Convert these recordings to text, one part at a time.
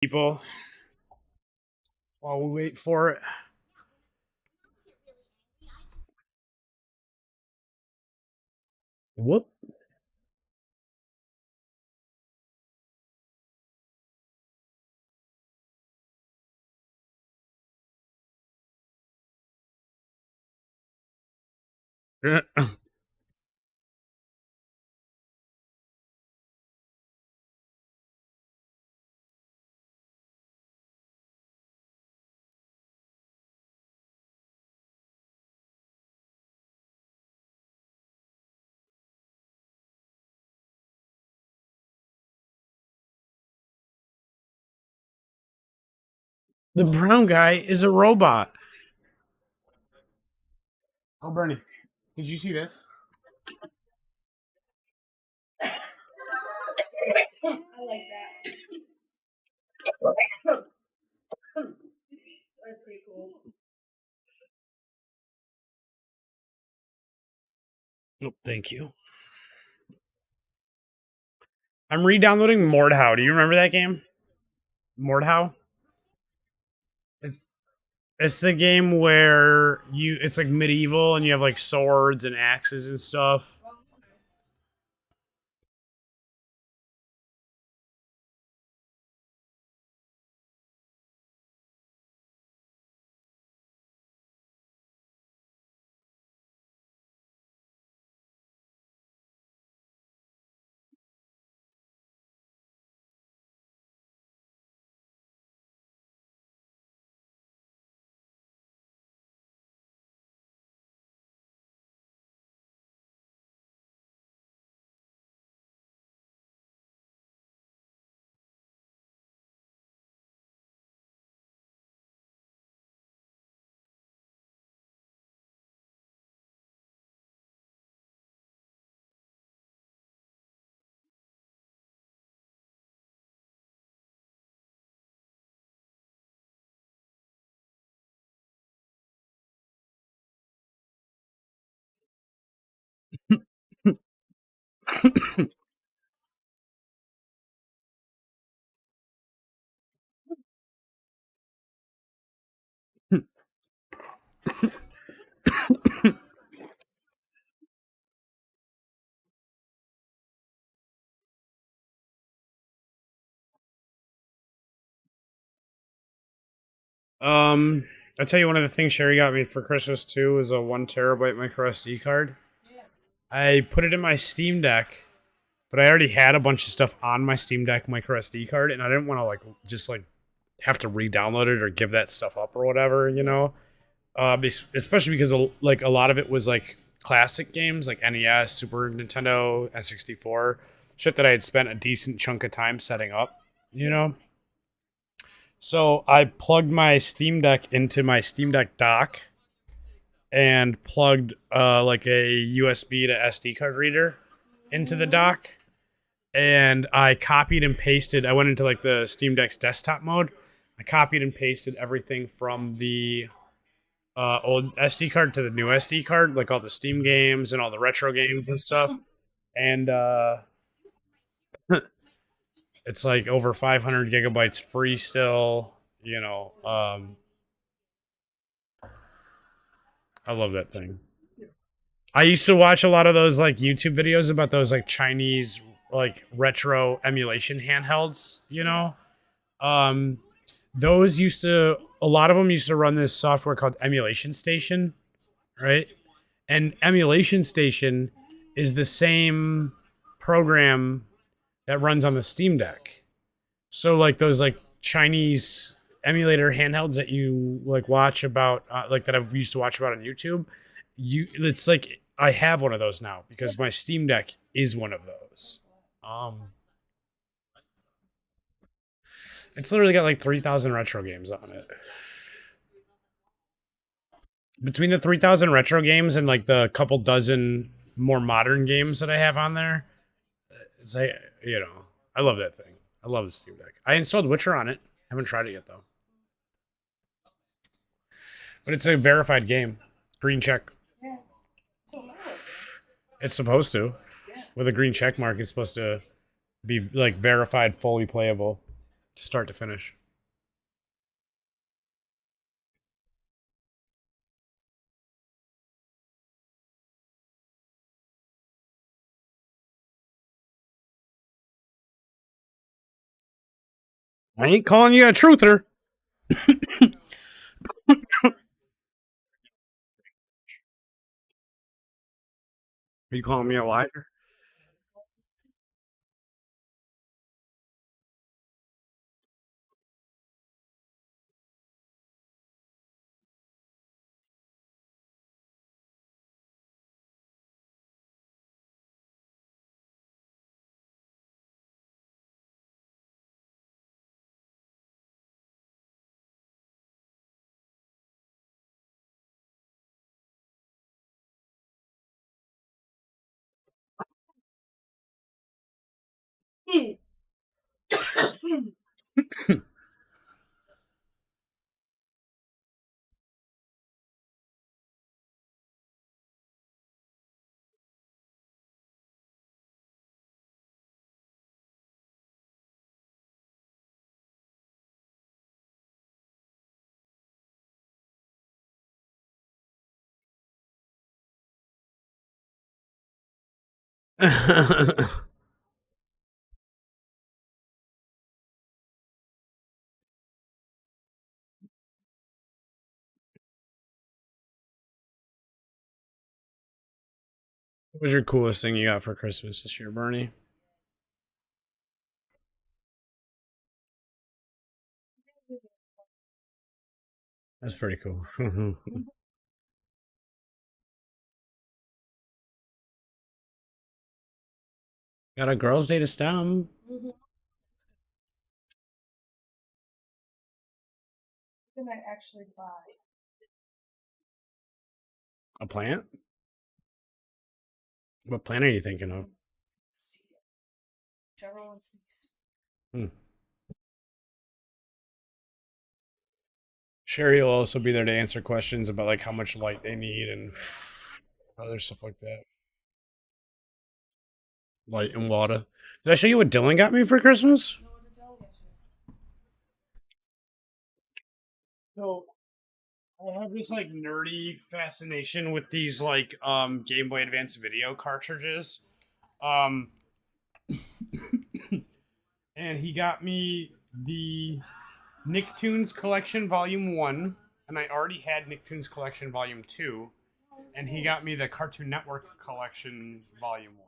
People while we wait for it. Whoop. The brown guy is a robot. Oh, Bernie, did you see this? I like that. That's pretty cool. Oh, thank you. I'm re-downloading MORDHAU. Do you remember that game? MORDHAU? It's it's the game where it's like medieval and you have like swords and axes and stuff. Um, I'll tell you one of the things Sherry got me for Christmas too is a 1 terabyte micro SD card. I put it in my Steam Deck, but I already had a bunch of stuff on my Steam Deck micro SD card, and I didn't want to like just like have to re-download it or give that stuff up or whatever, you know. Especially because like a lot of it was like classic games like NES, Super Nintendo, N64, shit that I had spent a decent chunk of time setting up, you know. So I plugged my Steam Deck into my Steam Deck dock and plugged like a USB to SD card reader into the dock, and I copied and pasted. I went into like the Steam Deck's desktop mode. I copied and pasted everything from the old SD card to the new SD card, like all the Steam games and all the retro games and stuff. And it's like over 500 gigabytes free still. You know, I love that thing. I used to watch a lot of those like YouTube videos about those like Chinese like retro emulation handhelds, you know? Um those used to a lot of them used to run this software called Emulation Station, right? And Emulation Station is the same program that runs on the Steam Deck. So like those like Chinese emulator handhelds that you like watch about like that I've used to watch about on YouTube, it's like I have one of those now because my Steam Deck is one of those. Um it's literally got like 3,000 retro games on it. Between the 3,000 retro games and like the couple dozen more modern games that I have on there, it's like, you know, I love that thing. I love the Steam Deck. I installed Witcher on it. Haven't tried it yet though. But it's a verified game. Green check. It's supposed to. With a green check mark, it's supposed to be like verified, fully playable. start to finish. I ain't calling you a truther. Are you calling me a liar? What was your coolest thing you got for Christmas this year, Bernie? That's pretty cool. Got a girls' day to STEM. A plant? What plant are you thinking of? Hmm. Sherry will also be there to answer questions about like how much light they need and other stuff like that. Light and water. Did I show you what Dylan got me for Christmas? So I have this like nerdy fascination with these like Game Boy Advance video cartridges. Um and he got me the Nicktoons Collection Volume 1, and I already had Nicktoons Collection Volume 2, and he got me the Cartoon Network Collection Volume 1.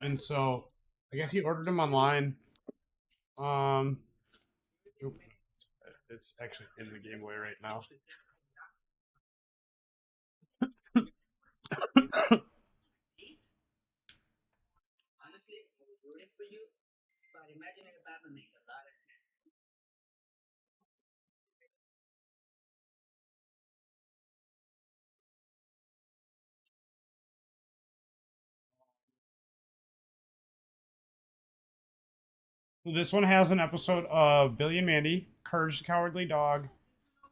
And so I guess he ordered them online. Um it's actually in the Game Boy right now. So this one has an episode of Billy and Mandy, Courage the Cowardly Dog,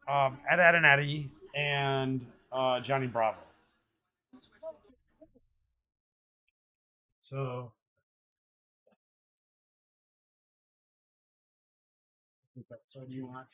Ed, and Eddie, and Johnny Bravo. So so do you want?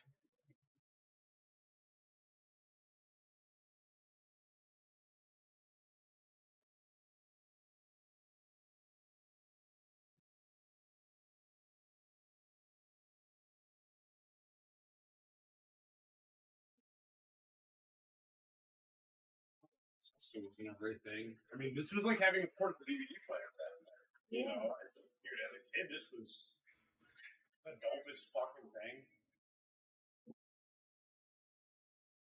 Systems and everything. I mean, this was like having a portable DVD player back then. You know, dude, as a kid, this was the dopest fucking thing.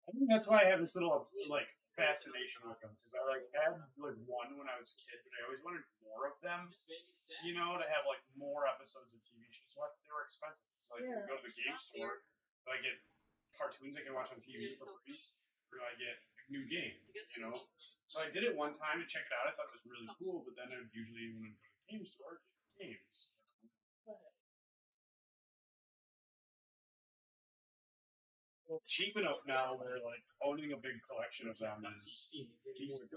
I think that's why I have this little like fascination with them because I like had like one when I was a kid, but I always wanted more of them. You know, to have like more episodes of TV shows. So they were expensive. So like, yeah. Go to the game store, I get cartoons I can watch on TV for free, or I get new game. You know, so I did it one time to check it out. I thought it was really cool, but then I would usually when I go to the game store, get games. Cheap enough now where like owning a big collection of them is decent.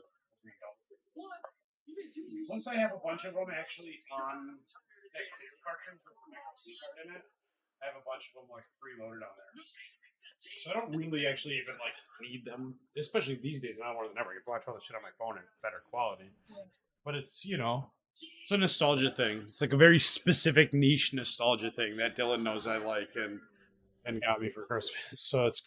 Plus, I have a bunch of them actually on. cartridge with the micro SD card in it. I have a bunch of them like preloaded on there. So I don't really actually even like need them, especially these days now more than ever. I can watch all the shit on my phone in better quality. But it's it's a nostalgia thing. It's like a very specific niche nostalgia thing that Dylan knows I like and got me for Christmas. So it's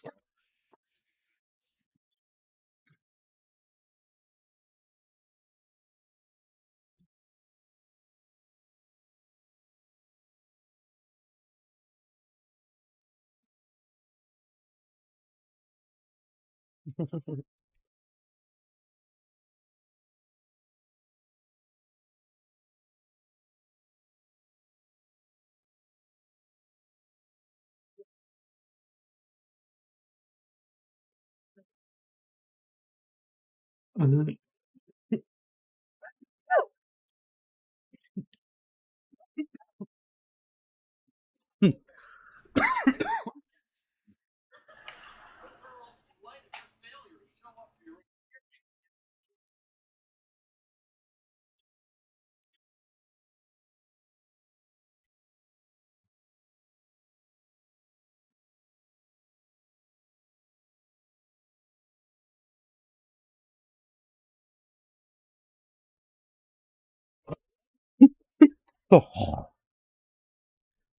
oh.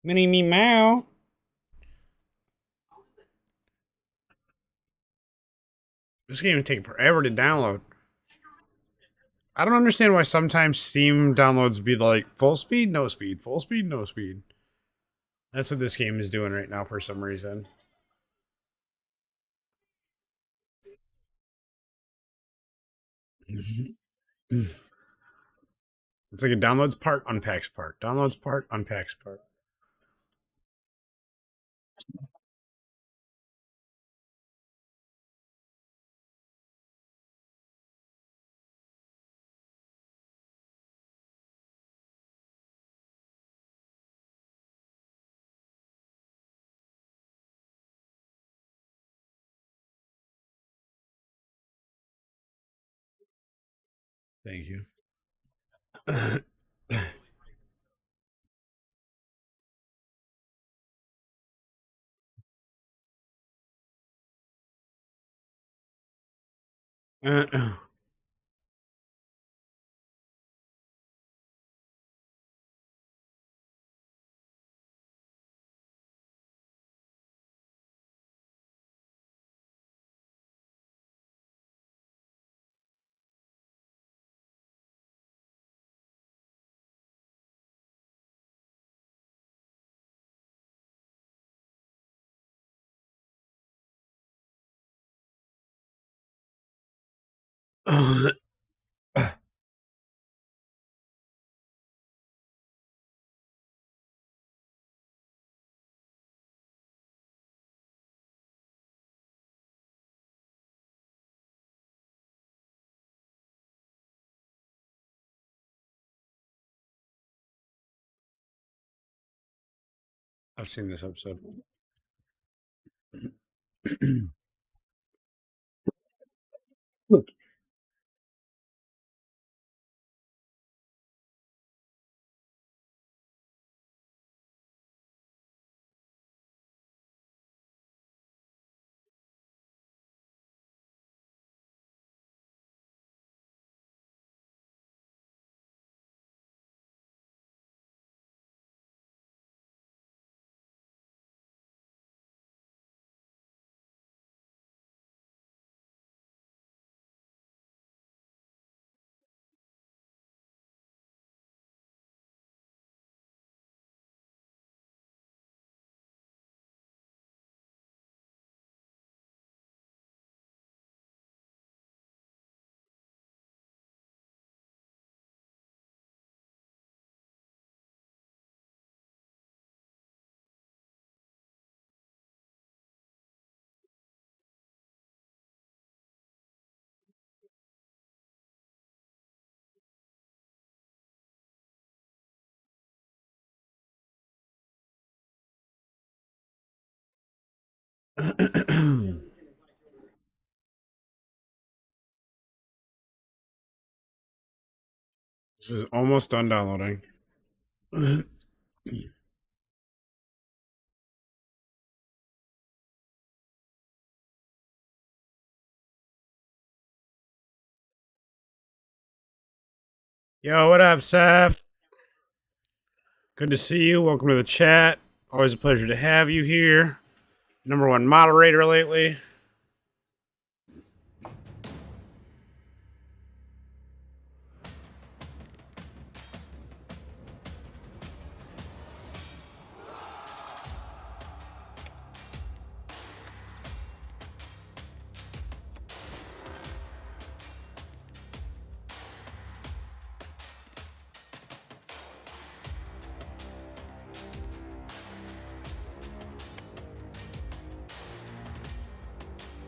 Mini me meow. This game would take forever to download. I don't understand why sometimes Steam downloads be like full speed, no speed, full speed, no speed. That's what this game is doing right now for some reason. It's like it downloads part, unpacks part, downloads part, unpacks part. Thank you. I've seen this episode. This is almost done downloading. Yo, what up, Seth? Good to see you. Welcome to the chat. Always a pleasure to have you here. Number one moderator lately.